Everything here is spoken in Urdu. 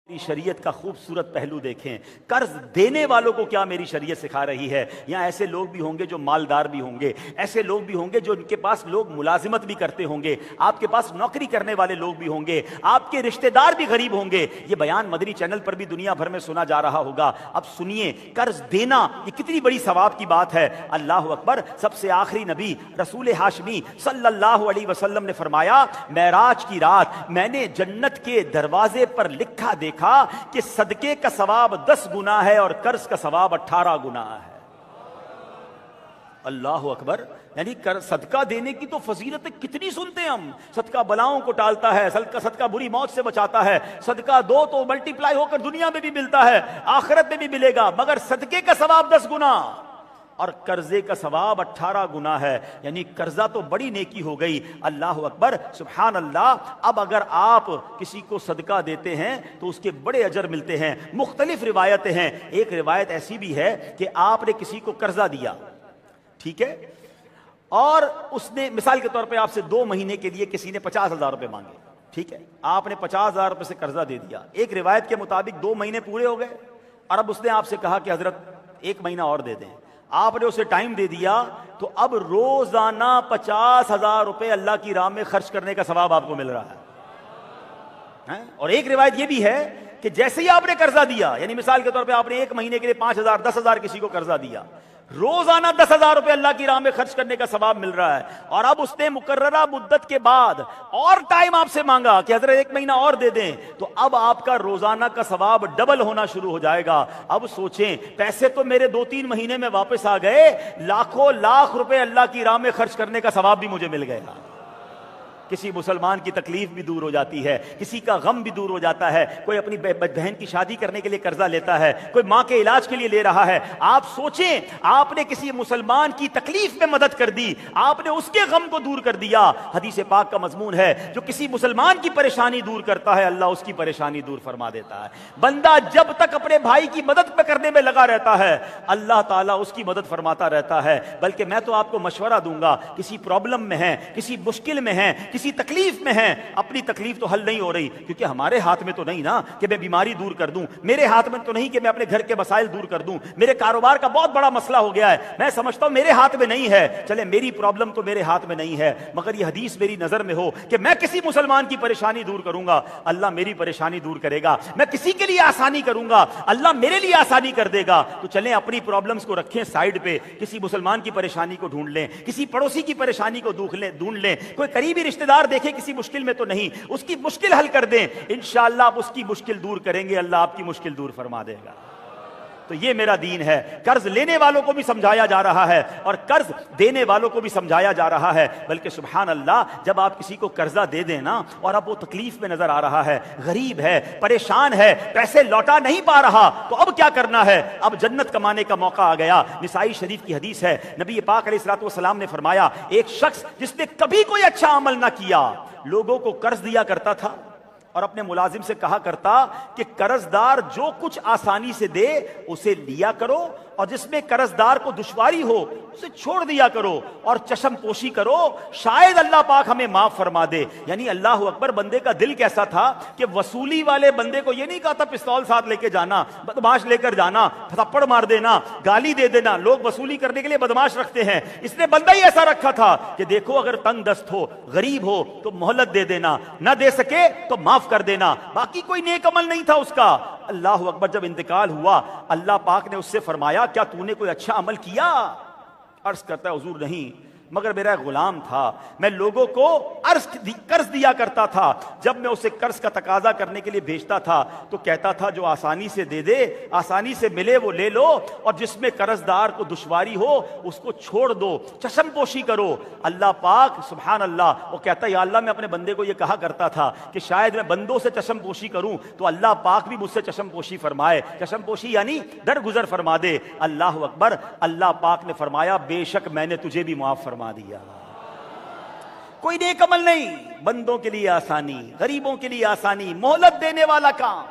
میری شریعت کا خوبصورت پہلو دیکھیں، قرض دینے والوں کو کیا میری شریعت سکھا رہی ہے۔ یہاں ایسے لوگ بھی ہوں گے جو مالدار بھی ہوں گے، ایسے لوگ بھی ہوں گے جو ان کے پاس لوگ ملازمت بھی کرتے ہوں گے، آپ کے پاس نوکری کرنے والے لوگ بھی ہوں گے، آپ کے رشتہ دار بھی غریب ہوں گے۔ یہ بیان مدنی چینل پر بھی دنیا بھر میں سنا جا رہا ہوگا۔ اب سنیے، قرض دینا یہ کتنی بڑی ثواب کی بات ہے۔ اللہ اکبر، سب سے آخری نبی رسول ہاشمی صلی اللہ علیہ وسلم نے فرمایا، معراج کی رات میں نے جنت کے دروازے پر لکھا دیکھا کہ صدقے کا ثواب 10 گنا ہے اور قرض کا ثواب 18 گنا ہے۔ اللہ اکبر، یعنی صدقہ دینے کی تو فضیلت کتنی سنتے ہیں ہم۔ صدقہ بلاؤں کو ٹالتا ہے، صدقہ بری موت سے بچاتا ہے، صدقہ دو تو ملٹی پلائی ہو کر دنیا میں بھی ملتا ہے، آخرت میں بھی ملے گا، مگر صدقے کا ثواب 10 گنا اور قرضے کا ثواب 18 گنا ہے۔ یعنی قرضہ تو بڑی نیکی ہو گئی۔ اللہ اکبر، سبحان اللہ۔ اب اگر آپ کسی کو صدقہ دیتے ہیں تو اس کے بڑے اجر ملتے ہیں۔ مختلف روایتیں ہیں۔ ایک روایت ایسی بھی ہے کہ آپ نے کسی کو قرضہ دیا، ٹھیک ہے، اور اس نے مثال کے طور پہ آپ سے 2 مہینے کے لیے کسی نے 50,000 روپے مانگے، ٹھیک ہے، آپ نے 50,000 روپے سے قرضہ دے دیا۔ ایک روایت کے مطابق 2 مہینے پورے ہو گئے اور اب اس نے آپ سے کہا کہ حضرت 1 مہینہ اور دے دیں۔ آپ نے اسے ٹائم دے دیا تو اب روزانہ 50,000 روپے اللہ کی راہ میں خرچ کرنے کا ثواب آپ کو مل رہا ہے۔ اور ایک روایت یہ بھی ہے کہ جیسے ہی آپ نے قرضہ دیا، یعنی مثال کے طور پہ آپ نے 1 مہینے کے لیے 5,000 10,000 کسی کو قرضہ دیا، روزانہ 10,000 روپے اللہ کی راہ میں خرچ کرنے کا ثواب مل رہا ہے۔ اور اب اس نے مقررہ مدت کے بعد اور ٹائم آپ سے مانگا کہ حضرت 1 مہینہ اور دے دیں، تو اب آپ کا روزانہ کا ثواب ڈبل ہونا شروع ہو جائے گا۔ اب سوچیں، پیسے تو میرے 2-3 مہینے میں واپس آ گئے، لاکھوں لاکھ روپے اللہ کی راہ میں خرچ کرنے کا ثواب بھی مجھے مل گیا۔ کسی مسلمان کی تکلیف بھی دور ہو جاتی ہے، کسی کا غم بھی دور ہو جاتا ہے، کوئی اپنی بہن کی شادی کرنے کے لیے قرضہ لیتا ہے، کوئی ماں کے علاج کے لیے لے رہا ہے۔ آپ سوچیں، آپ نے کسی مسلمان کی تکلیف میں مدد کر دی، آپ نے اس کے غم کو دور کر دیا۔ حدیث پاک کا مضمون ہے، جو کسی مسلمان کی پریشانی دور کرتا ہے اللہ اس کی پریشانی دور فرما دیتا ہے۔ بندہ جب تک اپنے بھائی کی مدد کرنے میں لگا رہتا ہے اللہ تعالیٰ اس کی مدد فرماتا رہتا ہے۔ بلکہ میں تو آپ کو مشورہ دوں گا، کسی پرابلم میں ہیں، کسی مشکل میں ہیں، کسی تکلیف میں ہیں، اپنی تکلیف تو حل نہیں ہو رہی، کیونکہ ہمارے ہاتھ میں تو نہیں نا کہ میں بیماری دور کر دوں، میرے ہاتھ میں تو نہیں کہ میں اپنے گھر کے مسائل دور کر دوں، میرے کاروبار کا بہت بڑا مسئلہ ہو گیا ہے، میں سمجھتا ہوں میرے ہاتھ میں نہیں ہے، چلے میری پرابلم تو میرے ہاتھ میں نہیں ہے، مگر یہ حدیث میری نظر میں ہو کہ میں کسی مسلمان کی پریشانی دور کروں گا اللہ میری پریشانی دور کرے گا، میں کسی کے لیے آسانی کروں گا اللہ میرے لیے آسانی کر دے گا۔ تو چلیں اپنی پرابلمز کو رکھیں سائیڈ پہ، کسی مسلمان کی پریشانی کو ڈھونڈ لیں، کسی پڑوسی کی پریشانی کو ڈھونڈ لیں، کوئی قریبی رشتہ دار دیکھیں کسی مشکل میں تو نہیں، اس کی مشکل حل کر دیں، انشاءاللہ آپ اس کی مشکل دور کریں گے، اللہ آپ کی مشکل دور فرما دے گا۔ تو یہ میرا دین ہے۔ قرض لینے والوں کو بھی سمجھایا جا رہا ہے اور قرض دینے والوں کو بھی سمجھایا جا رہا ہے۔ بلکہ سبحان اللہ، جب آپ کسی کو قرضہ دے دیں نا اور اب وہ تکلیف میں نظر آ رہا ہے، غریب ہے، پریشان ہے، پیسے لوٹا نہیں پا رہا، تو اب کیا کرنا ہے؟ اب جنت کمانے کا موقع آ گیا۔ نسائی شریف کی حدیث ہے، نبی پاک علیہ الصلوۃ والسلام نے فرمایا، ایک شخص جس نے کبھی کوئی اچھا عمل نہ کیا، لوگوں کو قرض دیا کرتا تھا اور اپنے ملازم سے کہا کرتا کہ قرض دار جو کچھ آسانی سے دے اسے لیا کرو، اور جس میں قرض دار کو دشواری ہو اسے چھوڑ دیا کرو اور چشم پوشی کرو، شاید اللہ پاک ہمیں معاف فرما دے۔ یعنی اللہ اکبر، بندے کا دل کیسا تھا کہ وصولی والے بندے کو یہ نہیں کہا تھا پستول ساتھ لے کے جانا، بدماش لے کر جانا، تھپڑ مار دینا، گالی دے دینا، لوگ وصولی کرنے کے لیے بدماش رکھتے ہیں، اس نے بندہ ہی ایسا رکھا تھا کہ دیکھو اگر تنگ دست ہو، غریب ہو تو مہلت دے دینا، نہ دے سکے تو معاف کر دینا، باقی کوئی نیک عمل نہیں تھا اس کا۔ اللہ اکبر، جب انتقال ہوا اللہ پاک نے اس سے فرمایا، کیا تو نے کوئی اچھا عمل کیا؟ عرض کرتا ہے حضور نہیں، مگر میرا ایک غلام تھا، میں لوگوں کو قرض دیا کرتا تھا، جب میں اسے قرض کا تقاضا کرنے کے لیے بھیجتا تھا تو کہتا تھا جو آسانی سے دے دے، آسانی سے ملے وہ لے لو، اور جس میں قرض دار کو دشواری ہو اس کو چھوڑ دو، چشم پوشی کرو۔ اللہ پاک سبحان اللہ، وہ کہتا ہے یا اللہ میں اپنے بندے کو یہ کہا کرتا تھا کہ شاید میں بندوں سے چشم پوشی کروں تو اللہ پاک بھی مجھ سے چشم پوشی فرمائے، چشم پوشی یعنی درگزر فرما دے۔ اللہ اکبر، اللہ پاک نے فرمایا بے شک میں نے تجھے بھی معاف فرما دیا۔ کوئی نیک عمل نہیں، بندوں کے لیے آسانی، غریبوں کے لیے آسانی، مہلت دینے والا کام۔